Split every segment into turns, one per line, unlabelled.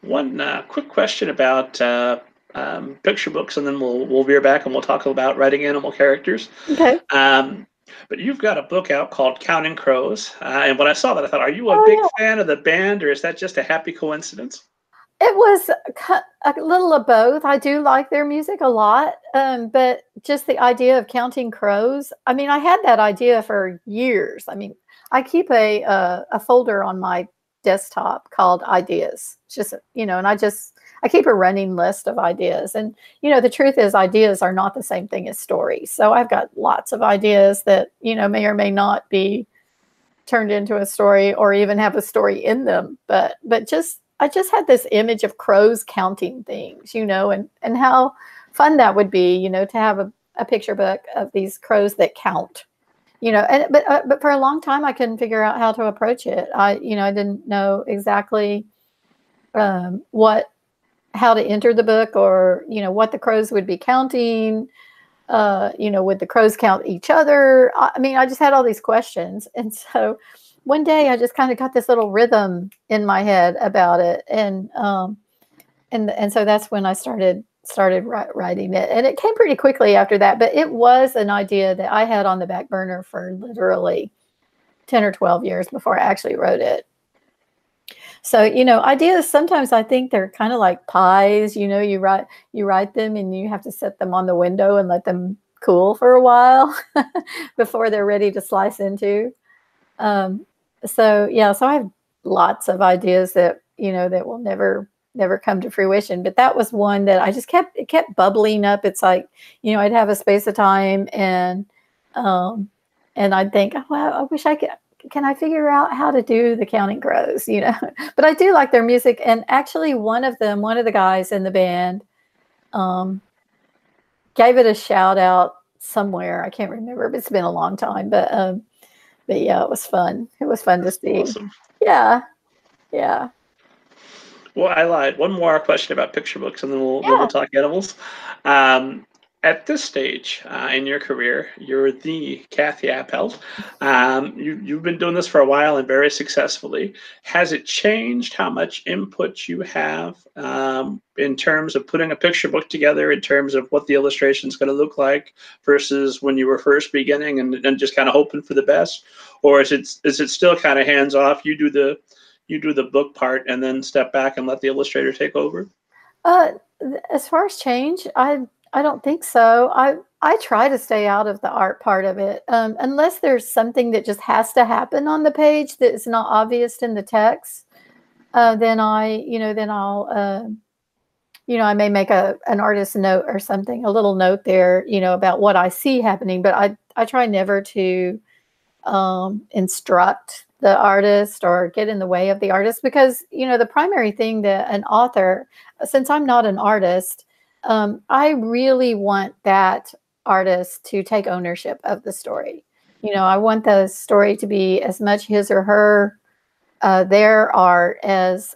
One quick question about picture books, and then we'll veer back and we'll talk about writing animal characters.
Okay.
Um, but you've got a book out called Counting Crows, and when I saw that, I thought, are you a big
Oh,
fan of the band, or is that just a happy coincidence?
yeah. It was a little of both. I do like their music a lot, but just the idea of counting crows. I mean, I had that idea for years. I mean, I keep a folder on my desktop called ideas. It's just, and I keep a running list of ideas. And the truth is, ideas are not the same thing as stories. So I've got lots of ideas that may or may not be turned into a story or even have a story in them. But just I just had this image of crows counting things, and how fun that would be, to have a picture book of these crows that count. But for a long time I couldn't figure out how to approach it. I didn't know exactly what how to enter the book, or what the crows would be counting. Would the crows count each other? I mean, I just had all these questions. And so one day I just kind of got this little rhythm in my head about it. And so that's when I started writing it. And it came pretty quickly after that, but it was an idea that I had on the back burner for literally 10 or 12 years before I actually wrote it. So, ideas, sometimes I think they're kind of like pies. You write them and you have to set them on the window and let them cool for a while before they're ready to slice into. So yeah, so I have lots of ideas that will never come to fruition. But that was one that it kept bubbling up. It's like, I'd have a space of time, and I'd think, oh, well, I wish can I figure out how to do the Counting Crows, But I do like their music. And actually one of the guys in the band, gave it a shout out somewhere. I can't remember, but it's been a long time. But yeah, it was fun. It was fun to see.
Awesome.
Yeah. Yeah.
Well, I lied. One more question about picture books, and then we'll
Yeah.
talk animals. Um, at this stage in your career, you're the Kathi Appelt. You've been doing this for a while and very successfully. Has it changed how much input you have in terms of putting a picture book together, in terms of what the illustration is going to look like, versus when you were first beginning and just kind of hoping for the best? Or is it still kind of hands off? You do the book part and then step back and let the illustrator take over?
Uh, as far as change, I don't think so. I try to stay out of the art part of it, unless there's something that just has to happen on the page that is not obvious in the text. Then I'll, I may make an artist note or something, a little note there, about what I see happening. But I try never to instruct the artist or get in the way of the artist, because the primary thing that an author, since I'm not an artist, I really want that artist to take ownership of the story. I want the story to be as much his or her their art as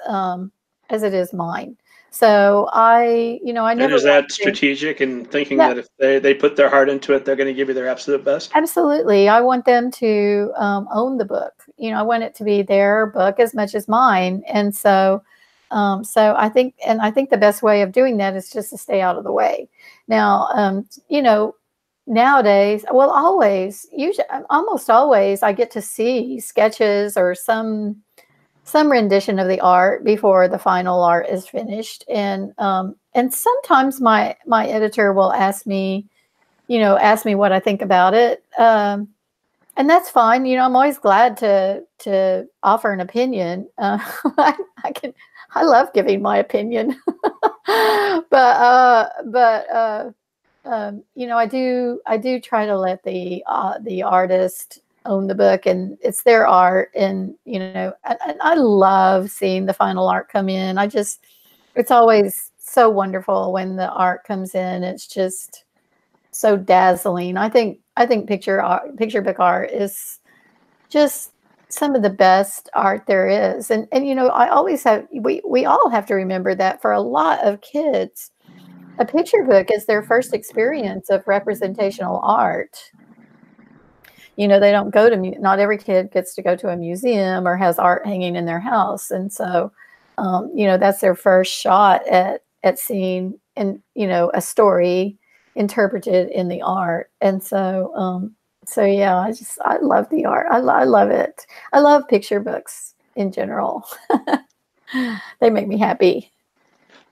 it is mine. So I
And
never
is
want
that
to.
strategic in thinking
Yeah,
that if they put their heart into it, they're going to give you their absolute best?
absolutely. I want them to own the book. I want it to be their book as much as mine. And so I think the best way of doing that is just to stay out of the way. Now, nowadays, well, usually, almost always, I get to see sketches or some rendition of the art before the final art is finished. And sometimes my editor will ask me what I think about it. And that's fine. I'm always glad to offer an opinion. I love giving my opinion, but I do try to let the artist own the book, and it's their art. And I love seeing the final art come in. It's always so wonderful when the art comes in. It's just so dazzling. I think picture book art is just some of the best art there is. And I always we all have to remember that for a lot of kids, a picture book is their first experience of representational art. They don't go to not every kid gets to go to a museum or has art hanging in their house. And so you know, that's their first shot at seeing, and, you know, a story interpreted in the art. And so, so yeah, I love the art. I love it. I love picture books in general. They make me happy.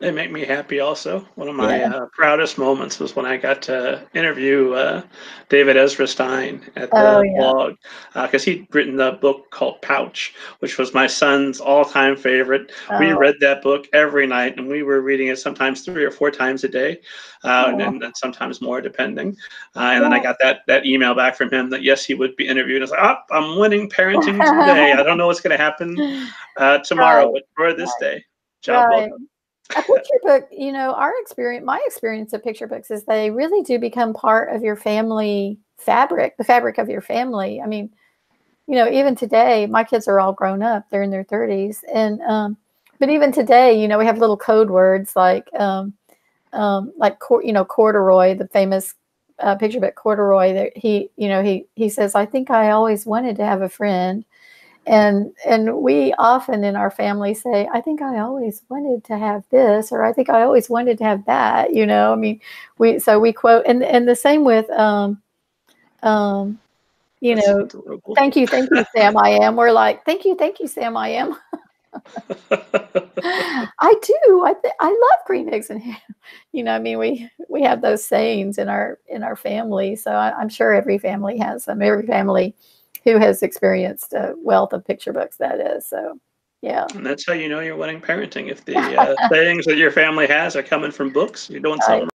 They make me happy also. One of
Yeah.
my proudest moments was when I got to interview David Ezra Stein at
Oh
the
yeah.
blog, because he'd written a book called Pouch, which was my son's all-time favorite. We
Oh,
read that book every night, and we were reading it sometimes 3 or 4 times a day,
oh.
and sometimes more, depending. And then I
Yeah.
got that email back from him that, yes, he would be interviewed. I was like, oh, I'm winning parenting today. I don't know what's going to happen tomorrow,
Right,
but for this
right,
day, job well
right.
done.
A picture book, you know, my experience of picture books is they really do become part of your family fabric, the fabric of your family. I mean, you know, even today, my kids are all grown up; they're in their 30s, and but even today, you know, we have little code words like you know, corduroy, the famous picture book corduroy. That you know, he says, "I think I always wanted to have a friend." And we often in our family say, I think I always wanted to have this, or I think I always wanted to have that, you know. I mean, we quote, and the same with you
That's
know,
adorable.
thank you, Sam, I am. We're like, thank you, Sam, I am. I do. I love green eggs and ham. You know, I mean, we have those sayings in our family. So I'm sure every family has them. Every family who has experienced a wealth of picture books, that is. So, yeah.
And that's how you know you're winning parenting. If the sayings that your family has are coming from books, you're doing
Right.
something